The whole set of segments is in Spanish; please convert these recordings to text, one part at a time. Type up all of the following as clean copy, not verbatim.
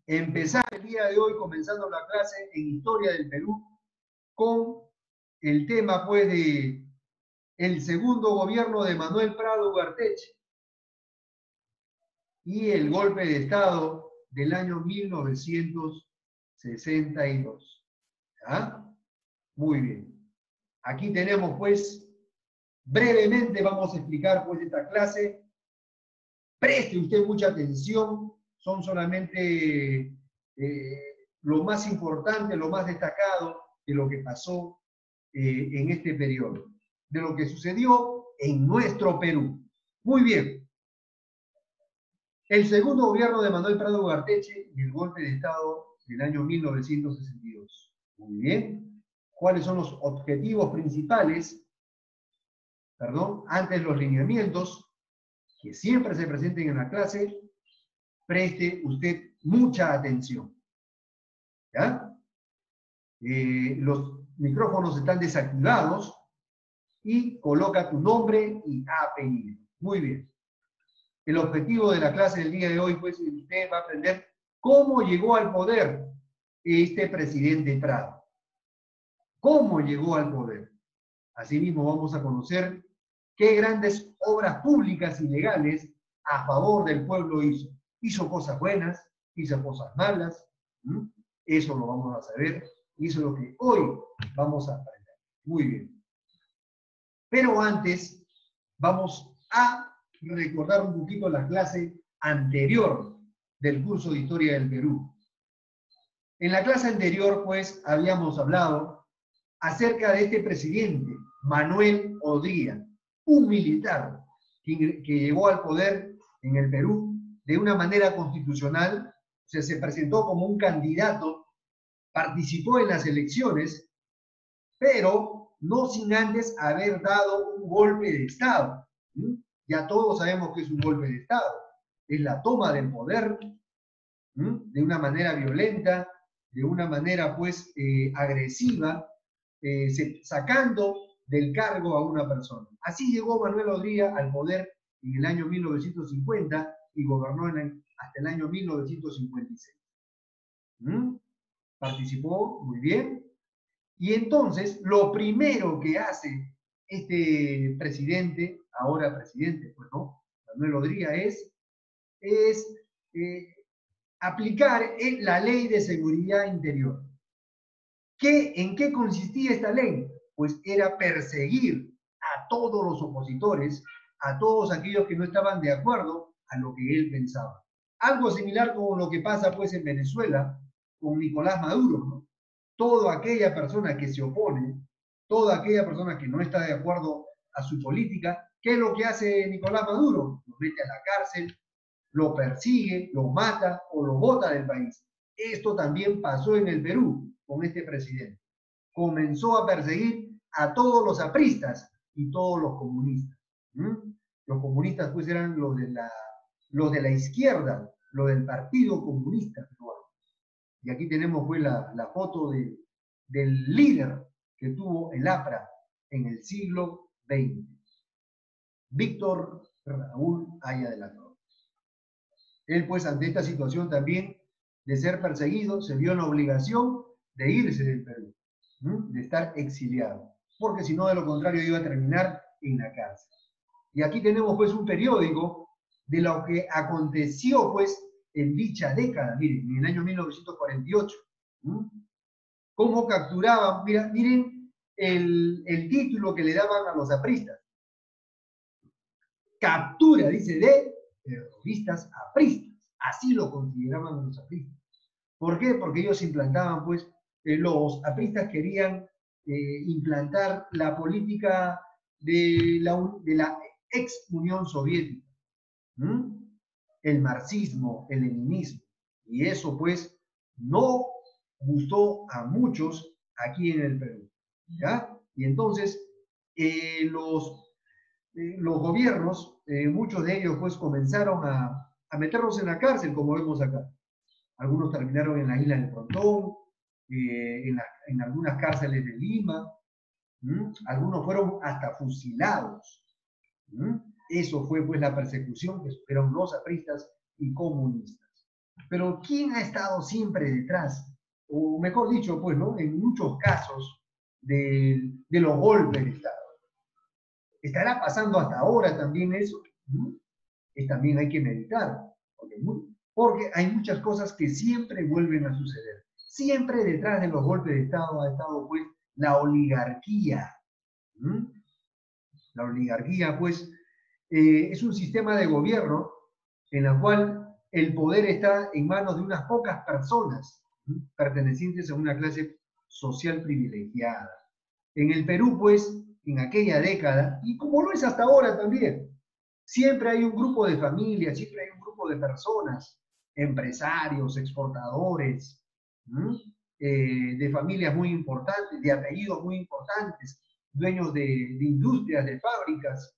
empezar el día de hoy, comenzando la clase en Historia del Perú, con el tema, pues, de el segundo gobierno de Manuel Prado Ugarteche y el golpe de Estado del año 1962. ¿Ah? Muy bien. Aquí tenemos, pues, brevemente vamos a explicar, pues, esta clase. Preste usted mucha atención, son solamente lo más importante, lo más destacado de lo que pasó en este periodo, de lo que sucedió en nuestro Perú. Muy bien. El segundo gobierno de Manuel Prado Ugarteche y el golpe de Estado del año 1962. Muy bien. ¿Cuáles son los objetivos principales? Perdón, antes los lineamientos que siempre se presenten en la clase, preste usted mucha atención. ¿Ya? Los micrófonos están desactivados y coloca tu nombre y apellido. Muy bien. El objetivo de la clase del día de hoy, pues, usted va a aprender cómo llegó al poder este presidente Prado. ¿Cómo llegó al poder? Asimismo, vamos a conocer qué grandes obras públicas y legales a favor del pueblo hizo. Hizo cosas buenas, hizo cosas malas. Eso lo vamos a saber y eso es lo que hoy vamos a aprender. Muy bien. Pero antes, vamos a recordar un poquito la clase anterior del curso de Historia del Perú. En la clase anterior, pues, habíamos hablado acerca de este presidente, Manuel Odría, un militar que llegó al poder en el Perú de una manera constitucional, o sea, se presentó como un candidato, participó en las elecciones, pero no sin antes haber dado un golpe de Estado. Ya todos sabemos que es un golpe de Estado. Es la toma del poder de una manera violenta, de una manera, pues, agresiva, sacando del cargo a una persona. Así llegó Manuel Odría al poder en el año 1950 y gobernó hasta el año 1956. Participó muy bien. Y entonces, lo primero que hace este presidente, ahora presidente, pues no, Manuel Odría, es aplicar la ley de seguridad interior. ¿En qué consistía esta ley? Pues era perseguir a todos los opositores, a todos aquellos que no estaban de acuerdo a lo que él pensaba. Algo similar con lo que pasa, pues, en Venezuela con Nicolás Maduro, ¿no? Toda aquella persona que se opone, toda aquella persona que no está de acuerdo a su política, ¿qué es lo que hace Nicolás Maduro? Lo mete a la cárcel, lo persigue, lo mata o lo bota del país. Esto también pasó en el Perú con este presidente. Comenzó a perseguir a todos los apristas y todos los comunistas. Los comunistas, pues, eran los de la izquierda, los del Partido Comunista Peruano. Y aquí tenemos, pues, la foto del líder que tuvo el APRA en el siglo XX. Víctor Raúl Haya de la Torre. Él, pues, ante esta situación también de ser perseguido, se vio en la obligación de irse del Perú, de estar exiliado, porque si no, de lo contrario, iba a terminar en la cárcel. Y aquí tenemos, pues, un periódico de lo que aconteció, pues, en dicha década, miren, en el año 1948. ¿Cómo capturaban? Miren el título que le daban a los apristas. Captura, dice, de terroristas apristas. Así lo consideraban los apristas. ¿Por qué? Porque ellos implantaban, pues, los apristas querían implantar la política de la ex Unión Soviética. El marxismo, el leninismo. Y eso, pues, no gustó a muchos aquí en el Perú. ¿Ya? Y entonces, los gobiernos, muchos de ellos, pues, comenzaron a meterlos en la cárcel, como vemos acá. Algunos terminaron en la isla del Frontón, en algunas cárceles de Lima. Algunos fueron hasta fusilados. Eso fue, pues, la persecución que sufrieron los apristas y comunistas. Pero ¿quién ha estado siempre detrás? O mejor dicho, pues, ¿no? En muchos casos de los golpes de Estado. ¿Estará pasando hasta ahora también eso? ¿Mm? También hay que meditar, porque hay muchas cosas que siempre vuelven a suceder. Siempre detrás de los golpes de Estado ha estado, pues, la oligarquía. ¿Mm? La oligarquía, pues, es un sistema de gobierno en el cual el poder está en manos de unas pocas personas, ¿sí?, pertenecientes a una clase social privilegiada. En el Perú, pues, en aquella década, y como lo es hasta ahora también, siempre hay un grupo de familias, siempre hay un grupo de personas, empresarios, exportadores, de familias muy importantes, de apellidos muy importantes, dueños de industrias, de fábricas,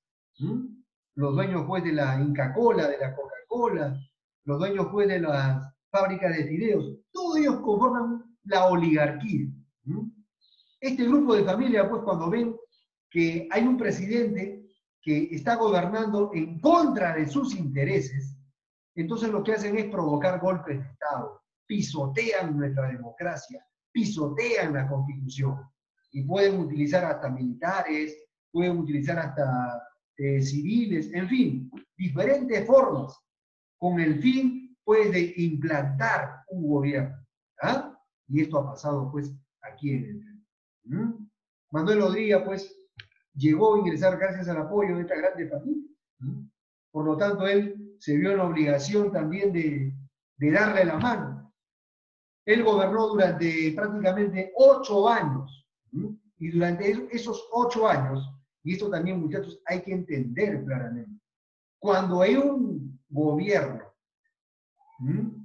los dueños pues de la Inca Kola, de la Coca-Cola, los dueños pues de las fábricas de fideos, todos ellos conforman la oligarquía. Este grupo de familias, pues, cuando ven que hay un presidente que está gobernando en contra de sus intereses, entonces lo que hacen es provocar golpes de Estado, pisotean nuestra democracia, pisotean la Constitución, y pueden utilizar hasta militares, pueden utilizar hasta civiles, en fin, diferentes formas, con el fin, pues, de implantar un gobierno. ¿Ah? Y esto ha pasado, pues, aquí en el Perú. Manuel Odría, pues, llegó a ingresar gracias al apoyo de esta grande familia. Por lo tanto, él se vio en la obligación también de darle la mano. Él gobernó durante prácticamente 8 años. Y durante esos 8 años, y esto también, muchachos, hay que entender claramente, cuando hay un gobierno,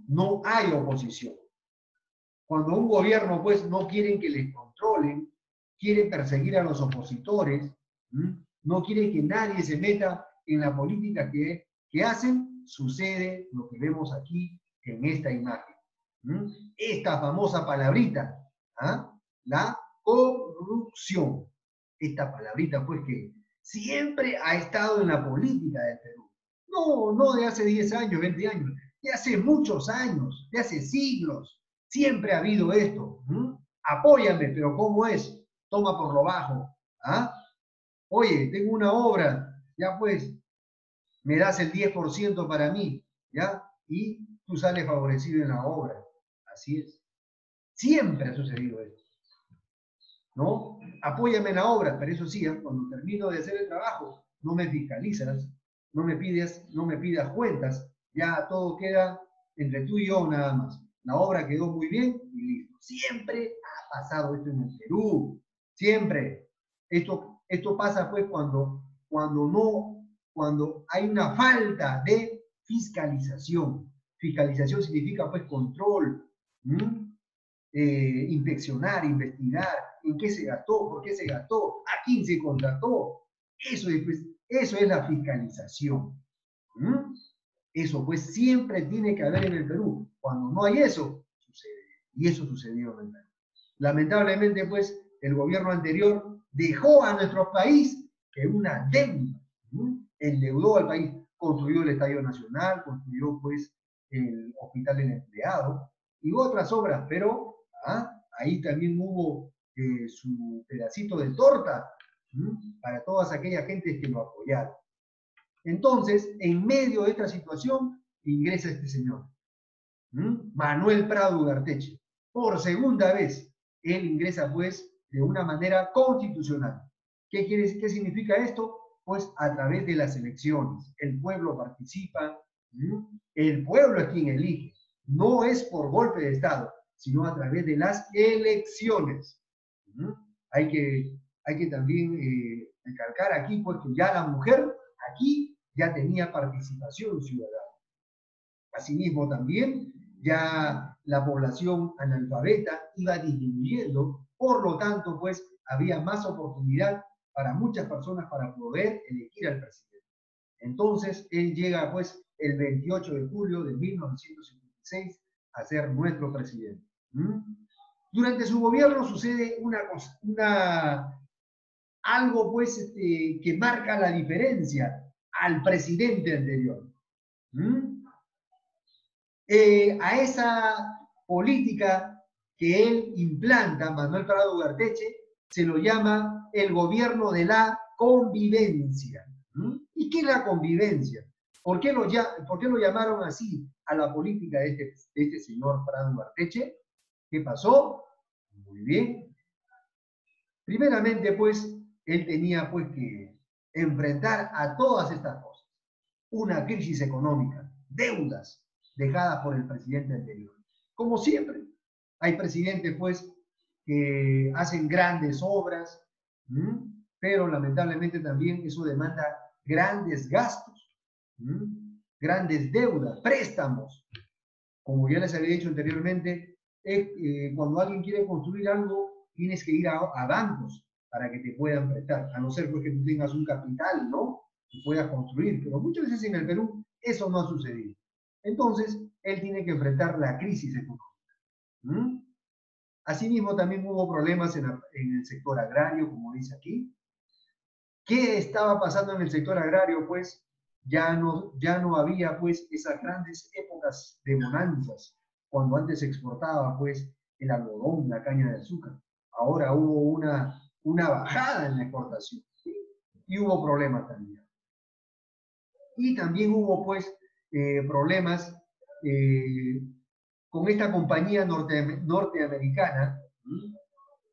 no hay oposición. Cuando un gobierno, pues, no quieren que les controlen, quiere perseguir a los opositores, no quiere que nadie se meta en la política que hacen, sucede lo que vemos aquí en esta imagen. Esta famosa palabrita, la corrupción. Esta palabrita, pues, que siempre ha estado en la política del Perú. No de hace 10 años, 20 años, de hace muchos años, de hace siglos. Siempre ha habido esto. Apóyame, pero ¿cómo es? Toma por lo bajo. Oye, tengo una obra, ya pues, me das el 10% para mí, ¿ya? Y tú sales favorecido en la obra. Así es. Siempre ha sucedido esto, ¿no? Apóyame en la obra, pero eso sí, cuando termino de hacer el trabajo, no me fiscalizas, no me pidas cuentas, ya todo queda entre tú y yo nada más. La obra quedó muy bien y listo. Siempre ha pasado esto en el Perú, siempre. Esto pasa pues cuando hay una falta de fiscalización. Fiscalización significa pues control, inspeccionar, investigar, en qué se gastó, por qué se gastó, a quién se contrató. Eso es la fiscalización. Eso pues siempre tiene que haber en el Perú. Cuando no hay eso, sucede. Y eso sucedió en el Perú. Lamentablemente, pues, el gobierno anterior dejó a nuestro país en una deuda. Endeudó al país, construyó el Estadio Nacional, construyó, pues, el Hospital del Empleado y otras obras, pero ahí también hubo su pedacito de torta para todas aquellas gentes que lo apoyaron. Entonces, en medio de esta situación, ingresa este señor, Manuel Prado Ugarteche. Por segunda vez, él ingresa, pues, de una manera constitucional. ¿Qué significa esto? Pues a través de las elecciones. El pueblo participa, el pueblo es quien elige. No es por golpe de Estado, sino a través de las elecciones. Hay que también recalcar aquí, pues, que ya la mujer aquí ya tenía participación ciudadana. Asimismo, también ya la población analfabeta iba disminuyendo, por lo tanto, pues, había más oportunidad para muchas personas para poder elegir al presidente. Entonces, él llega, pues, el 28 de julio de 1956 a ser nuestro presidente. Durante su gobierno sucede algo, pues, que marca la diferencia al presidente anterior. A esa política que él implanta, Manuel Prado Ugarteche, se lo llama el gobierno de la convivencia. ¿Y qué es la convivencia? ¿Por qué lo llamaron así a la política de este señor Prado Ugarteche? ¿Qué pasó? Muy bien. Primeramente, pues, él tenía pues que enfrentar a todas estas cosas. Una crisis económica, deudas dejadas por el presidente anterior. Como siempre, hay presidentes pues que hacen grandes obras, pero lamentablemente también eso demanda grandes gastos, grandes deudas, préstamos. Como ya les había dicho anteriormente, cuando alguien quiere construir algo, tienes que ir a bancos para que te puedan prestar, a no ser pues, que tú tengas un capital, ¿no? Y puedas construir, pero muchas veces en el Perú eso no ha sucedido. Entonces, él tiene que enfrentar la crisis económica. Asimismo, también hubo problemas en el sector agrario, como dice aquí. ¿Qué estaba pasando en el sector agrario? Pues ya no había pues esas grandes épocas de bonanzas, cuando antes se exportaba pues el algodón, la caña de azúcar. Ahora hubo una bajada en la exportación, ¿sí? Y hubo problemas también. Y también hubo pues problemas con esta compañía norteamericana, ¿sí?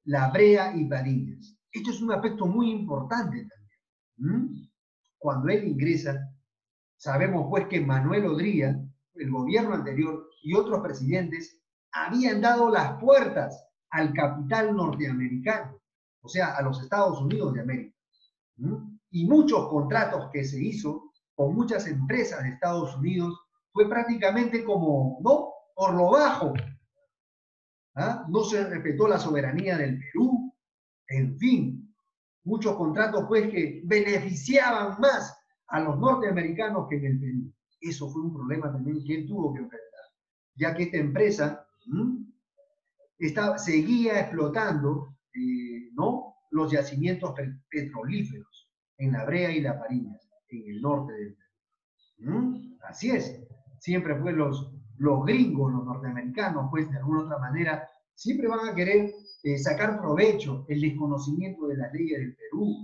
La Brea y Barinas. Esto es un aspecto muy importante también. Cuando él ingresa, sabemos pues que Manuel Odría, el gobierno anterior y otros presidentes habían dado las puertas al capital norteamericano, o sea, a los Estados Unidos de América. Y muchos contratos que se hizo con muchas empresas de Estados Unidos fue prácticamente como, ¿no? Por lo bajo. No se respetó la soberanía del Perú, en fin, muchos contratos pues que beneficiaban más a los norteamericanos que en el Perú. Eso fue un problema también que él tuvo que enfrentar, ya que esta empresa seguía explotando ¿no? los yacimientos petrolíferos en La Brea y La Pariñas, en el norte del Perú. Así es, siempre fue los gringos, los norteamericanos, pues de alguna otra manera, siempre van a querer sacar provecho el desconocimiento de las leyes del Perú.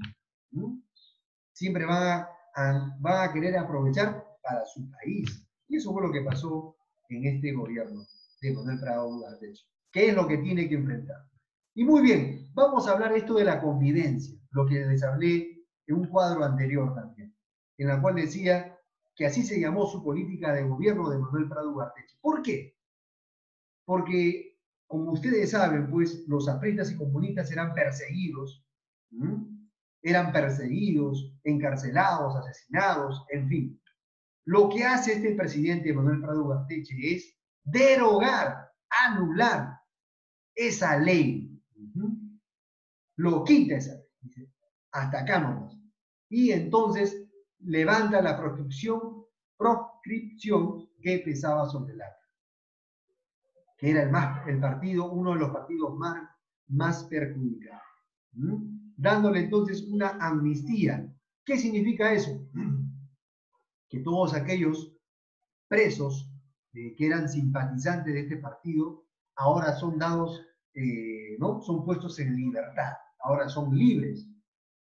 Siempre van a querer aprovechar para su país. Y eso fue lo que pasó en este gobierno de Manuel Prado Ugarteche. ¿Qué es lo que tiene que enfrentar? Y muy bien, vamos a hablar esto de la convivencia, lo que les hablé en un cuadro anterior también, en la cual decía que así se llamó su política de gobierno de Manuel Prado Ugarteche. ¿Por qué? Porque, como ustedes saben, pues los apristas y comunistas eran perseguidos, encarcelados, asesinados, en fin. Lo que hace este presidente Manuel Prado Ugarteche es derogar, anular esa ley. Lo quita esa ley. Dice, hasta acá nomás. Y entonces levanta la proscripción que pesaba sobre el acta, que era uno de los partidos más perjudicados. Dándole entonces una amnistía. ¿Qué significa eso? Que todos aquellos presos que eran simpatizantes de este partido ahora son dados, ¿no? Son puestos en libertad, ahora son libres.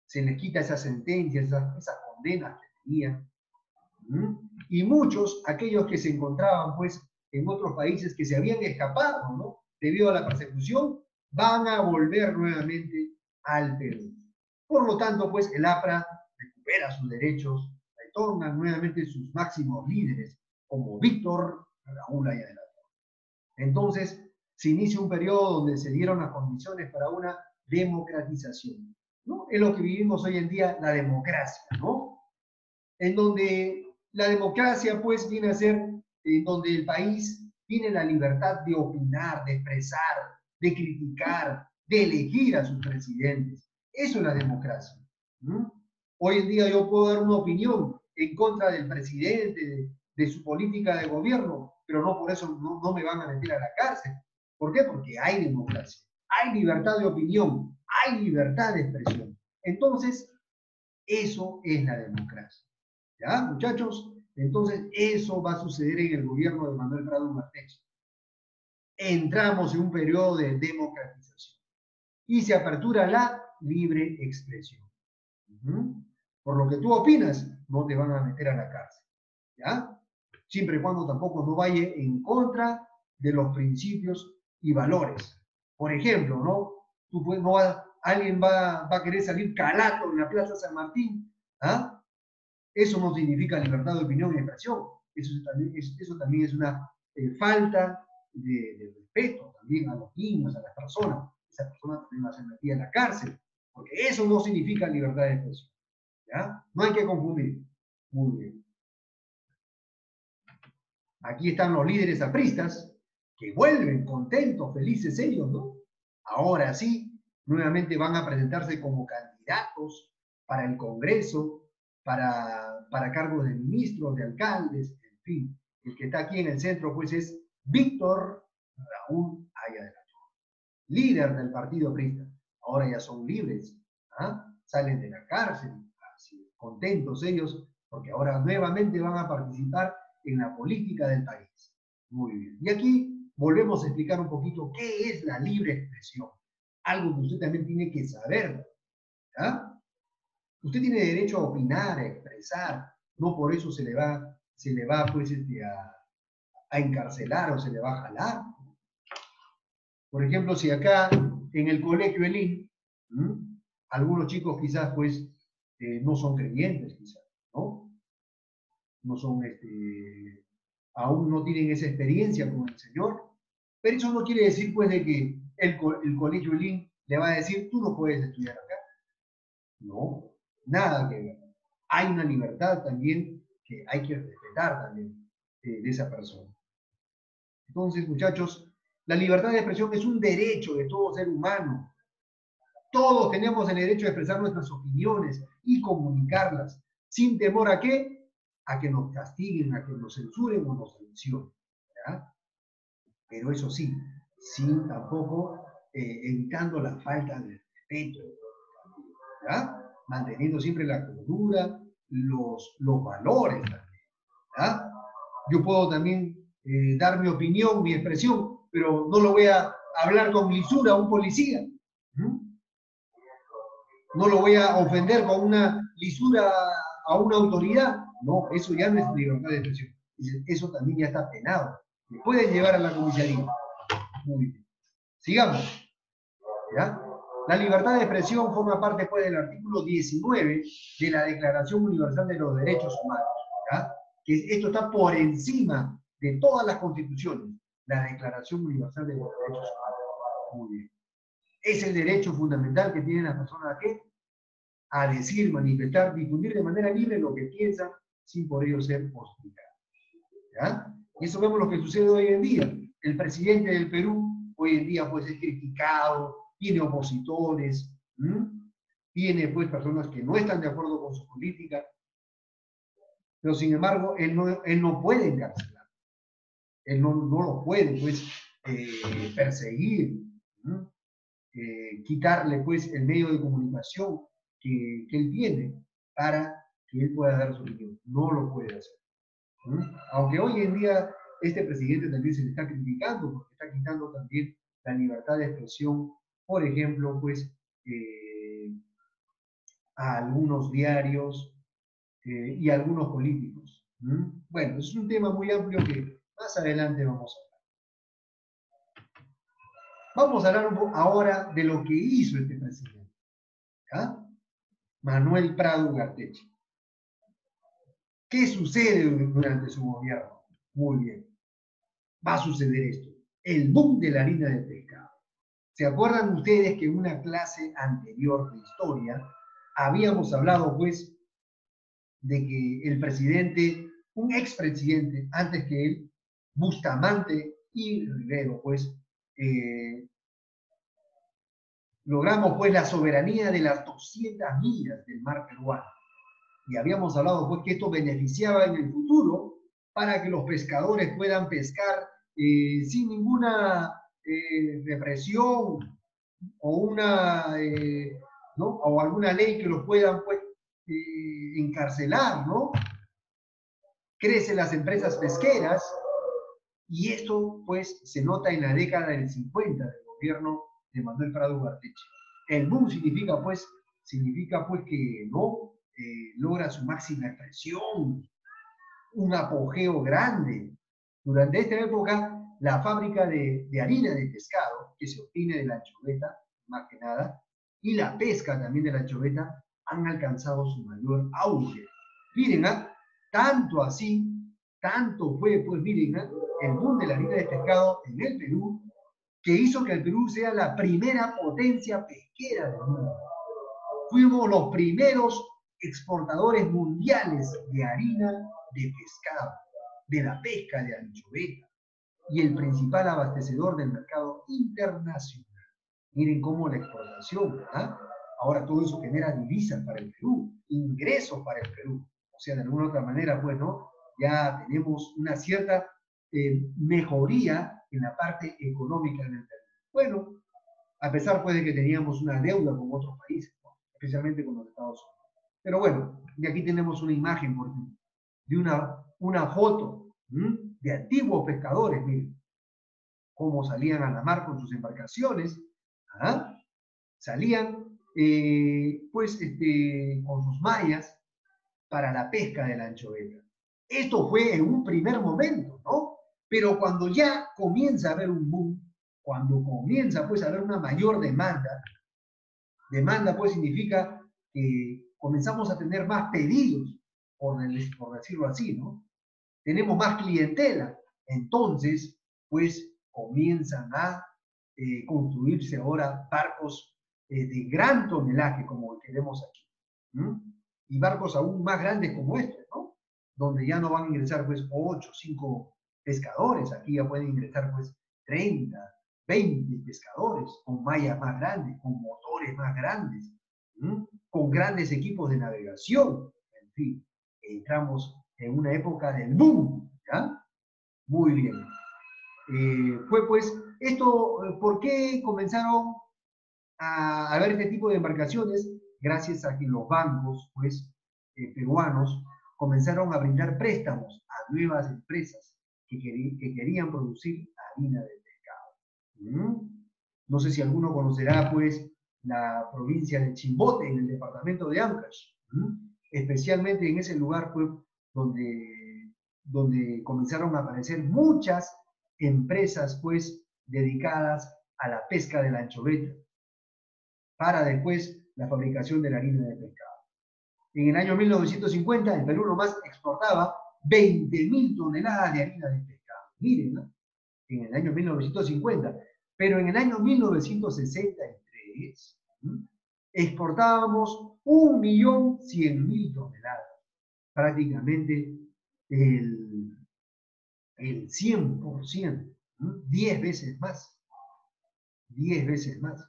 Se les quita esa sentencia, esas condenas que tenían. Y muchos, aquellos que se encontraban pues en otros países que se habían escapado, ¿no? Debido a la persecución, van a volver nuevamente al Perú. Por lo tanto, pues el APRA recupera sus derechos, retornan nuevamente sus máximos líderes, como Víctor Raúl Haya de la Torre. Entonces, se inicia un periodo donde se dieron las condiciones para una democratización, ¿no? Es lo que vivimos hoy en día, la democracia, ¿no? En donde la democracia, pues, viene a ser en donde el país tiene la libertad de opinar, de expresar, de criticar, de elegir a sus presidentes. Eso es la democracia. Hoy en día yo puedo dar una opinión en contra del presidente, de su política de gobierno, pero no por eso no me van a meter a la cárcel. ¿Por qué? Porque hay democracia, hay libertad de opinión, hay libertad de expresión. Entonces, eso es la democracia. ¿Ya, muchachos? Entonces, eso va a suceder en el gobierno de Manuel Prado Ugarteche. Entramos en un periodo de democratización y se apertura la libre expresión. Por lo que tú opinas, no te van a meter a la cárcel, ¿ya? Siempre y cuando tampoco no vaya en contra de los principios y valores. Por ejemplo, ¿no? Alguien va a querer salir calato en la Plaza San Martín, ¿ah? Eso no significa libertad de opinión y expresión. Eso también es una falta de respeto también a los niños, a las personas. Esa persona también va a ser metida en la cárcel, porque eso no significa libertad de expresión. ¿Ya? No hay que confundir. Muy bien. Aquí están los líderes apristas que vuelven contentos, felices ellos, ¿no? Ahora sí, nuevamente van a presentarse como candidatos para el Congreso, para cargos de ministros, de alcaldes, en fin. El que está aquí en el centro, pues, es Víctor Raúl Haya de la Torre, líder del partido aprista. Ahora ya son libres, ¿ah? Salen de la cárcel, así, contentos ellos, porque ahora nuevamente van a participar en la política del país. Muy bien. Y aquí volvemos a explicar un poquito qué es la libre expresión. Algo que usted también tiene que saber, ¿ya? Usted tiene derecho a opinar, a expresar, no por eso se le va pues, a encarcelar o se le va a jalar. Por ejemplo, si acá en el colegio Elín, algunos chicos quizás pues no son creyentes, quizás, ¿no? No son, aún no tienen esa experiencia con el Señor, pero eso no quiere decir pues de que el colegio Elín le va a decir, tú no puedes estudiar acá. No, nada que ver. Hay una libertad también que hay que respetar también de esa persona. Entonces, muchachos, la libertad de expresión es un derecho de todo ser humano. Todos tenemos el derecho de expresar nuestras opiniones y comunicarlas, sin temor a qué, a que nos castiguen, a que nos censuren o nos sancionen. ¿Ya? Pero eso sí, sin tampoco evitando la falta de respeto, ¿ya? Manteniendo siempre la cordura, los valores también, ¿ya? Yo puedo también dar mi opinión, mi expresión, pero no lo voy a hablar con lisura a un policía. No lo voy a ofender con una lisura a una autoridad. No, eso ya no es libertad de expresión. Eso también ya está penado. Me pueden llevar a la comisaría. Muy bien. Sigamos. ¿Ya? La libertad de expresión forma parte pues, del artículo 19 de la Declaración Universal de los Derechos Humanos. ¿Ya? Que esto está por encima de todas las constituciones. La Declaración Universal de los Derechos Humanos. Muy bien. Es el derecho fundamental que tienen las personas a decir, manifestar, difundir de manera libre lo que piensan sin por ello ser hostigados. ¿Ya? Y eso vemos lo que sucede hoy en día. El presidente del Perú hoy en día pues es criticado, tiene opositores, tiene pues personas que no están de acuerdo con su política, pero sin embargo él no puede encarcelar, él no lo puede pues perseguir, quitarle pues el medio de comunicación que él tiene para que él pueda dar su opinión, no lo puede hacer. Aunque hoy en día este presidente también se le está criticando porque está quitando también la libertad de expresión, por ejemplo, pues a algunos diarios y a algunos políticos. Bueno, es un tema muy amplio que más adelante vamos a hablar. Vamos a hablar ahora de lo que hizo este presidente, ¿ya? Manuel Prado Ugarteche. ¿Qué sucede durante su gobierno? Muy bien. Va a suceder esto. El boom de la harina de pescado. ¿Se acuerdan ustedes que en una clase anterior de historia habíamos hablado, pues, de que el presidente, un expresidente, antes que él, Bustamante y Rivero, pues, logramos, pues, la soberanía de las 200 millas del mar peruano. Y habíamos hablado, pues, que esto beneficiaba en el futuro para que los pescadores puedan pescar sin ninguna represión o una, ¿no? O alguna ley que los puedan pues, encarcelar, ¿no? crecen las empresas pesqueras, y esto pues se nota en la década del 50 del gobierno de Manuel Prado Ugarteche. El boom significa pues que no logra su máxima expresión, un apogeo grande. Durante esta época, la fábrica de harina de pescado, que se obtiene de la anchoveta, más que nada, y la pesca también de la anchoveta, han alcanzado su mayor auge. Miren, tanto así, tanto fue, pues miren, el boom de la harina de pescado en el Perú, que hizo que el Perú sea la primera potencia pesquera del mundo. Fuimos los primeros exportadores mundiales de harina de pescado, de la pesca de anchoveta, y el principal abastecedor del mercado internacional. Miren cómo la exportación, ¿verdad? Ahora todo eso genera divisas para el Perú, ingresos para el Perú. O sea, de alguna otra manera, pues, ¿no? Ya tenemos una cierta mejoría en la parte económica en el Perú. Bueno, a pesar pues de que teníamos una deuda con otros países, ¿no? Especialmente con los Estados Unidos. Pero bueno, de aquí tenemos una imagen de una foto de antiguos pescadores, miren, cómo salían a la mar con sus embarcaciones, ¿ah? Salían pues con sus mallas para la pesca de la anchoveta. Esto fue en un primer momento, ¿no? Pero cuando ya comienza a haber un boom, cuando comienza pues a haber una mayor demanda pues significa que comenzamos a tener más pedidos, por decirlo así, ¿no? Tenemos más clientela, entonces pues comienzan a construirse ahora barcos de gran tonelaje como el que vemos aquí. Y barcos aún más grandes como este, ¿no? Donde ya no van a ingresar pues 8, 5 pescadores, aquí ya pueden ingresar pues 30, 20 pescadores, con mallas más grandes, con motores más grandes, con grandes equipos de navegación, en fin, entramos en una época del boom, ¿ya? Muy bien. Fue pues, esto, ¿por qué comenzaron a haber este tipo de embarcaciones? Gracias a que los bancos, pues, peruanos, comenzaron a brindar préstamos a nuevas empresas que querían producir harina de pescado. No sé si alguno conocerá, pues, la provincia de Chimbote, en el departamento de Ancash. Especialmente en ese lugar fue donde comenzaron a aparecer muchas empresas, pues, dedicadas a la pesca de la anchoveta, para después la fabricación de la harina de pescado. En el año 1950, el Perú nomás exportaba 20.000 toneladas de harina de pescado. Miren, ¿no? En el año 1950. Pero en el año 1963 exportábamos 1.100.000 toneladas. Prácticamente el 100%, 10 veces más. 10 veces más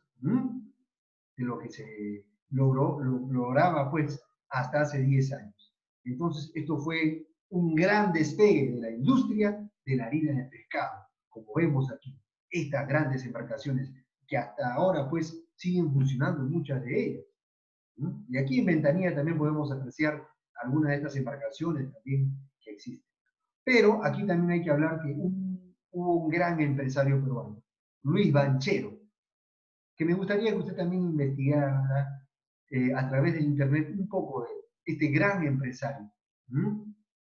de lo que se lograba pues hasta hace 10 años. Entonces esto fue un gran despegue de la industria de la harina de pescado, como vemos aquí, estas grandes embarcaciones que hasta ahora pues siguen funcionando, muchas de ellas. Y aquí en Ventanilla también podemos apreciar algunas de estas embarcaciones también que existen. Pero aquí también hay que hablar que hubo un gran empresario peruano, Luis Banchero, que me gustaría que usted también investigara a través del internet un poco de este gran empresario,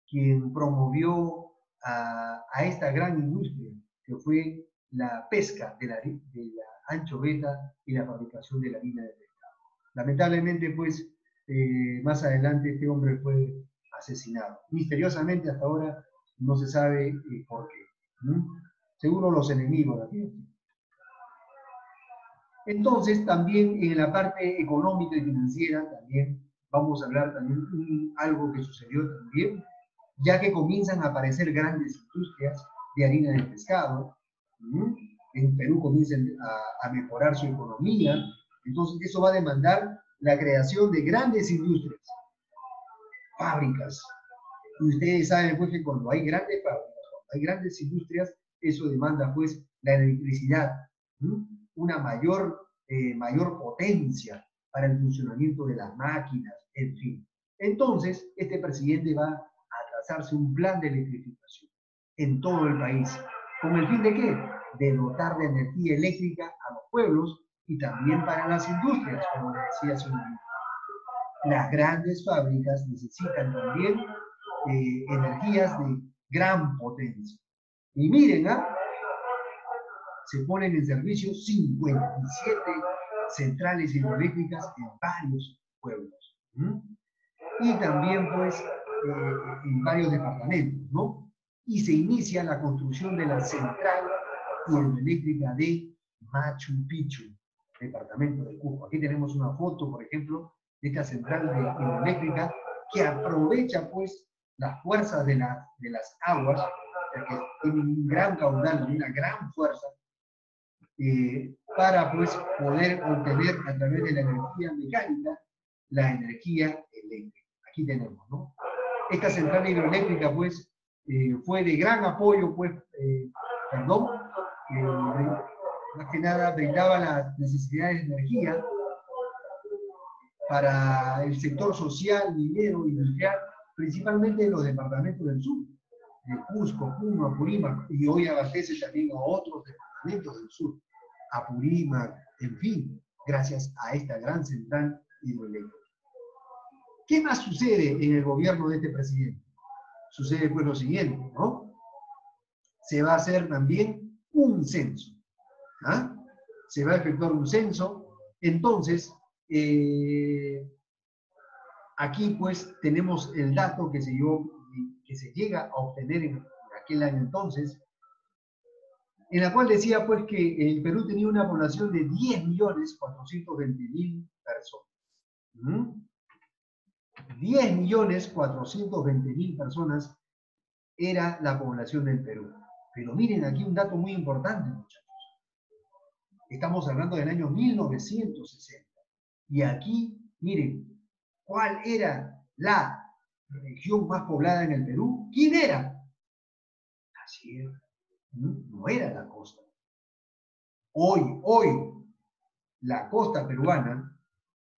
quien promovió a esta gran industria que fue la pesca de la anchoveta y la fabricación de la harina de pescado. Lamentablemente, pues, más adelante este hombre fue asesinado. Misteriosamente hasta ahora no se sabe por qué. Seguro los enemigos de aquí. Entonces, también en la parte económica y financiera, también vamos a hablar también algo que sucedió también, ya que comienzan a aparecer grandes industrias de harina de pescado. En Perú comienzan a mejorar su economía. Entonces, eso va a demandar la creación de grandes industrias, fábricas. Y ustedes saben, pues, que cuando hay grandes fábricas, cuando hay grandes industrias, eso demanda, pues, la electricidad, una mayor potencia para el funcionamiento de las máquinas, en fin. Entonces, este presidente va a trazarse un plan de electrificación en todo el país. ¿Con el fin de qué? De dotar de energía eléctrica a los pueblos y también para las industrias, como les decía hace un momento. Las grandes fábricas necesitan también energías de gran potencia. Y miren, se ponen en servicio 57 centrales hidroeléctricas en varios pueblos. Y también, pues, en varios departamentos, ¿no? Y se inicia la construcción de la central hidroeléctrica de Machu Picchu, departamento de Cusco. Aquí tenemos una foto, por ejemplo, de esta central hidroeléctrica que aprovecha, pues, las fuerzas de las aguas, que tienen un gran caudal, una gran fuerza, para, pues, poder obtener a través de la energía mecánica la energía eléctrica. Aquí tenemos, ¿no? Esta central hidroeléctrica, pues, fue de gran apoyo, pues, más que nada brindaba las necesidades de energía para el sector social, minero, industrial, principalmente en los departamentos del sur, de Cusco, Puno, Apurímac, y hoy abastece también a otros departamentos del sur, Apurímac, en fin, gracias a esta gran central hidroeléctrica. ¿Qué más sucede en el gobierno de este presidente? Sucede pues lo siguiente, ¿no? Se va a hacer también un censo. Se va a efectuar un censo. Entonces, aquí pues tenemos el dato que se llega a obtener en aquel año entonces, en la cual decía pues que el Perú tenía una población de 10.420.000 personas. 10.420.000 personas era la población del Perú. Pero miren aquí un dato muy importante, muchachos. Estamos hablando del año 1960. Y aquí, miren, ¿cuál era la región más poblada en el Perú? ¿Quién era? Así es. No era la costa. Hoy, la costa peruana,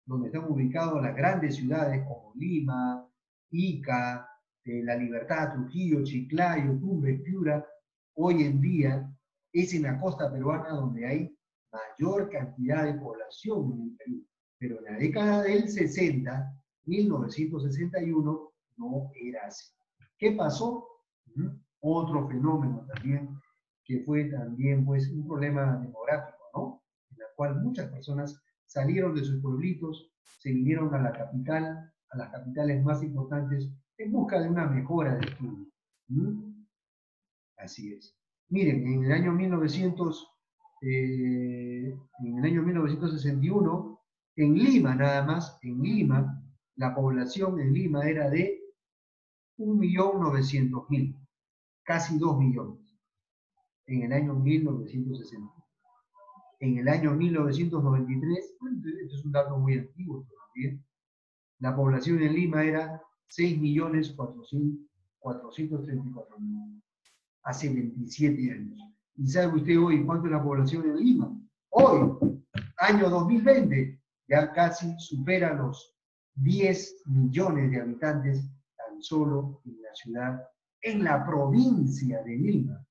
donde están ubicadas las grandes ciudades como Lima, Ica, La Libertad, Trujillo, Chiclayo, Tumbes, Piura, hoy en día es en la costa peruana donde hay mayor cantidad de población en el Perú. Pero en la década del 60, 1961, no era así. ¿Qué pasó? Otro fenómeno también, que fue también pues un problema demográfico, ¿no? En la cual muchas personas salieron de sus pueblitos, se vinieron a la capital, a las capitales más importantes, en busca de una mejora de estudio. Así es. Miren, en el año 1961, en Lima nada más, en Lima, la población en Lima era de 1.900.000, casi 2 millones, en el año 1960. En el año 1993, este es un dato muy antiguo todavía, la población en Lima era 6.434.000, hace 27 años. ¿Y sabe usted hoy cuánto es la población en Lima? Hoy, año 2020, ya casi supera los 10 millones de habitantes tan solo en la ciudad, en la provincia de Lima,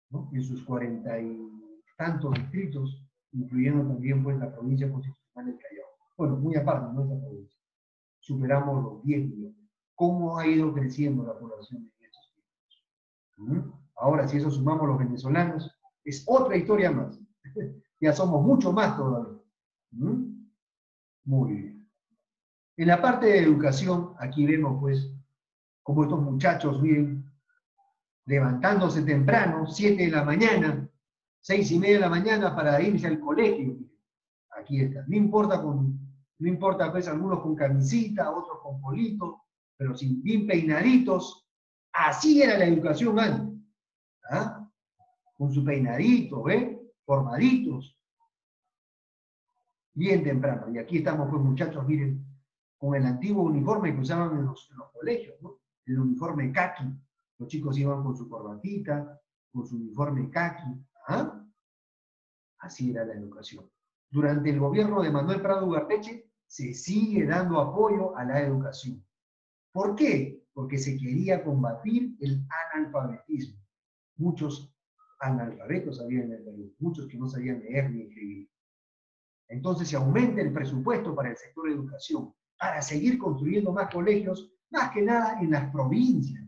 ¿no? En sus 40 y tantos distritos, incluyendo también pues la provincia constitucional del Callao. Bueno, muy aparte, ¿no? Esa provincia. Superamos los 10 millones. ¿Cómo ha ido creciendo la población en estos tiempos? Ahora, si eso sumamos los venezolanos, es otra historia más. Ya somos mucho más todavía. Muy bien. En la parte de educación, aquí vemos pues cómo estos muchachos viven levantándose temprano, 7 de la mañana, 6:30 de la mañana para irse al colegio. Aquí está. No importa pues algunos con camisita, otros con polito, pero sin bien peinaditos. Así era la educación antes. Con su peinadito, formaditos. Bien temprano. Y aquí estamos pues muchachos, miren, con el antiguo uniforme que usaban en los colegios, ¿no? El uniforme caqui. Los chicos iban con su corbatita, con su uniforme caqui. Así era la educación. Durante el gobierno de Manuel Prado Ugarteche se sigue dando apoyo a la educación. ¿Por qué? Porque se quería combatir el analfabetismo. Muchos analfabetos había en el Perú, muchos que no sabían leer ni escribir. Entonces se aumenta el presupuesto para el sector de educación, para seguir construyendo más colegios, más que nada en las provincias,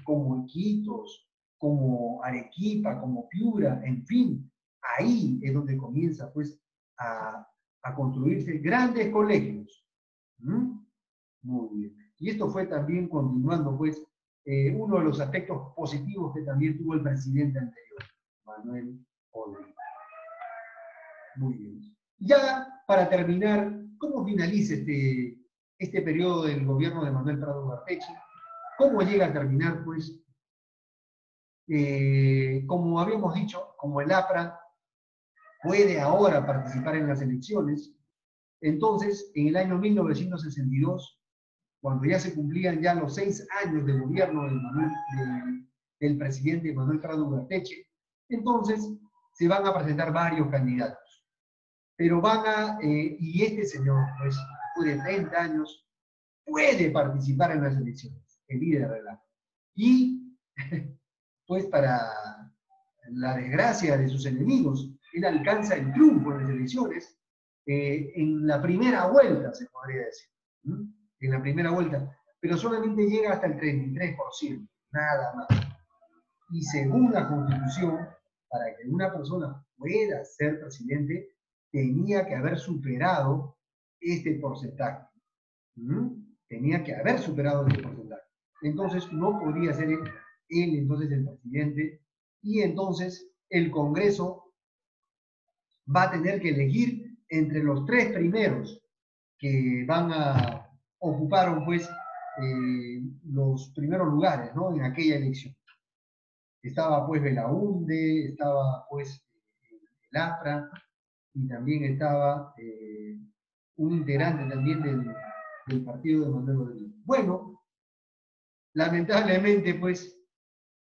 como Iquitos, como Arequipa, como Piura, en fin. Ahí es donde comienza pues a construirse grandes colegios. ¿Mm? Muy bien. Y esto fue también continuando pues uno de los aspectos positivos que también tuvo el presidente anterior, Manuel Odría. Muy bien. Ya para terminar, ¿cómo finaliza este periodo del gobierno de Manuel Prado Ugarteche? ¿Cómo llega a terminar? Pues, como habíamos dicho, como el APRA puede ahora participar en las elecciones, entonces, en el año 1962, cuando ya se cumplían ya los 6 años de gobierno del presidente Manuel Prado Ugarteche, entonces se van a presentar varios candidatos. Pero y este señor, pues, después de 30 años, puede participar en las elecciones, el líder de la. Y, pues, para la desgracia de sus enemigos, él alcanza el triunfo en las elecciones en la primera vuelta, se podría decir. ¿Mm? En la primera vuelta. Pero solamente llega hasta el 33%, nada más. Y según la Constitución, para que una persona pueda ser presidente, tenía que haber superado este porcentaje. ¿Mm? Tenía que haber superado este porcentaje. Entonces no podría ser él entonces el presidente, y entonces el Congreso va a tener que elegir entre los 3 primeros que van a ocupar pues los primeros lugares, ¿no? En aquella elección. Estaba pues Belaunde, estaba pues el APRA, y también estaba un integrante también del partido de Manuel Rodríguez. Bueno, lamentablemente pues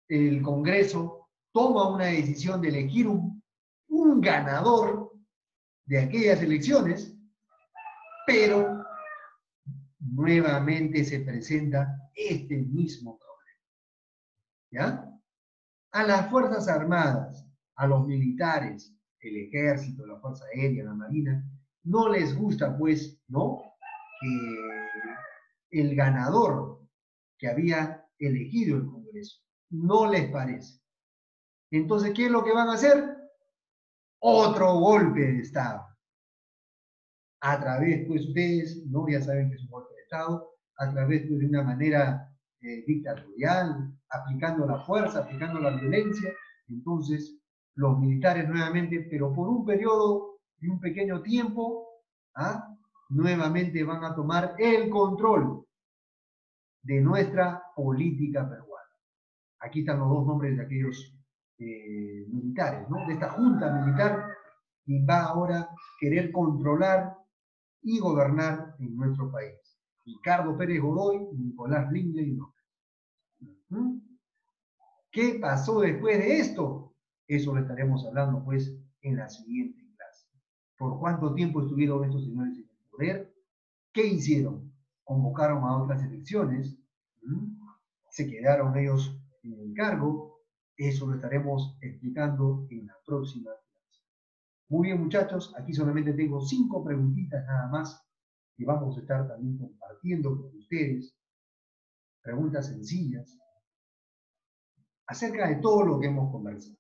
el Congreso toma una decisión de elegir un ganador de aquellas elecciones, pero nuevamente se presenta este mismo problema. ¿Ya? A las Fuerzas Armadas, a los militares, el Ejército, la Fuerza Aérea, la Marina, no les gusta, pues, ¿no? El ganador que había elegido el Congreso. No les parece. Entonces, ¿qué es lo que van a hacer? Otro golpe de Estado. A través, pues ustedes, ¿no? Ya saben que es un golpe de Estado, a través pues, de una manera dictatorial, aplicando la fuerza, aplicando la violencia. Entonces, los militares nuevamente, pero por un periodo de un pequeño tiempo, nuevamente van a tomar el control de nuestra política peruana. Aquí están los 2 nombres de aquellos militares, ¿no? De esta junta militar que va ahora a querer controlar y gobernar en nuestro país. Ricardo Pérez Godoy y Nicolás Lindley López. ¿Qué pasó después de esto? Eso lo estaremos hablando, pues, en la siguiente clase. ¿Por cuánto tiempo estuvieron estos señores en el poder? ¿Qué hicieron? Convocaron a otras elecciones. Se quedaron ellos en el cargo. Eso lo estaremos explicando en la próxima clase. Muy bien, muchachos. Aquí solamente tengo 5 preguntitas nada más que vamos a estar también compartiendo con ustedes. Preguntas sencillas acerca de todo lo que hemos conversado.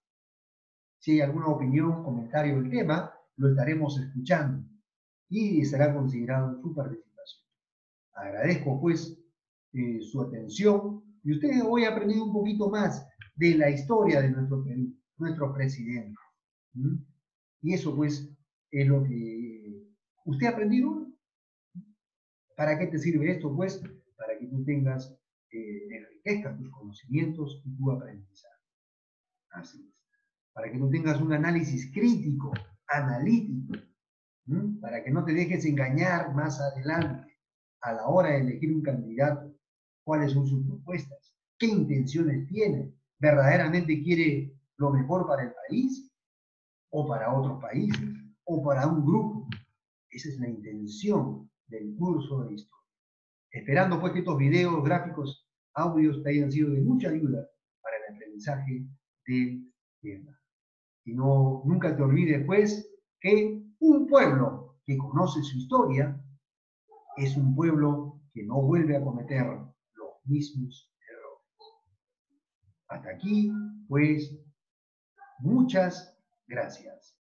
Si hay alguna opinión, comentario del tema, lo estaremos escuchando y será considerado su participación. Agradezco pues su atención, y ustedes hoy han aprendido un poquito más de la historia de nuestro Perú, nuestro presidente. Y eso pues es lo que usted ha aprendido. ¿Para qué te sirve esto? Pues para que tú tengas, enriquezcas tus conocimientos y tu aprendizaje. Así es. Para que tú tengas un análisis crítico, analítico, para que no te dejes engañar más adelante a la hora de elegir un candidato. ¿Cuáles son sus propuestas? ¿Qué intenciones tiene? ¿Verdaderamente quiere lo mejor para el país? ¿O para otros países? ¿O para un grupo? Esa es la intención del curso de historia. Esperando pues que estos videos, gráficos, audios te hayan sido de mucha ayuda para el aprendizaje del tema. Y no, nunca te olvides pues que un pueblo que conoce su historia es un pueblo que no vuelve a cometer los mismos errores. Hasta aquí, pues, muchas gracias.